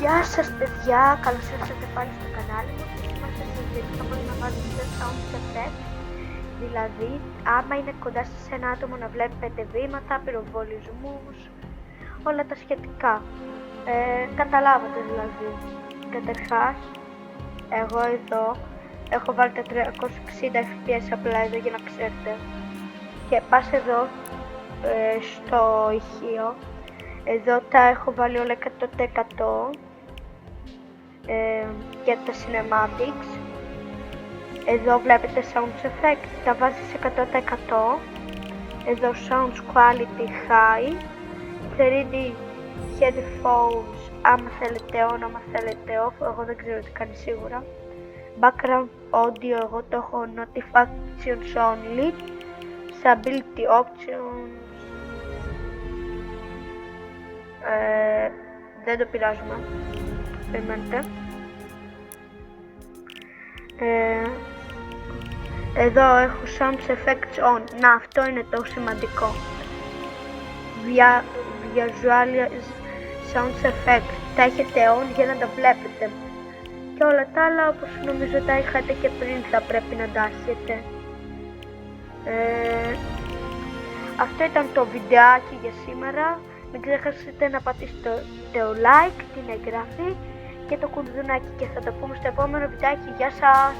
Γεια σας παιδιά, καλώς ήρθατε πάλι στο κανάλι μου και σήμερα θα σας δείξω πώς να βάλετε sound effect. Δηλαδή, άμα είναι κοντά σας ένα άτομο να βλέπετε βήματα, πυροβολισμούς, όλα τα σχετικά. Καταλάβατε δηλαδή. Καταρχάς, εγώ εδώ έχω βάλει τα 360 fps απλά εδώ για να ξέρετε. Και πας εδώ στο ηχείο. Εδώ τα έχω βάλει όλα 100% για τα cinematics. Εδώ βλέπετε sound effect, τα βάζεις 100%. Εδώ sound quality high, 3D headphones άμα θέλετε on, άμα θέλετε off, εγώ δεν ξέρω τι κάνει σίγουρα. Background audio εγώ το έχω notifications only. Stability options δεν το πειράζουμε, περιμένετε. Εδώ έχω sound effects on, να αυτό είναι το σημαντικό. Visual sound effects, τα έχετε on για να τα βλέπετε. Και όλα τα άλλα όπως νομίζω τα είχατε και πριν θα πρέπει να τα έχετε. Αυτό ήταν το βιντεάκι για σήμερα. Μην ξεχάσετε να πατήσετε το like, την εγγραφή και το κουδουνάκι και θα το πούμε στο επόμενο βιντεάκι. Γεια σας!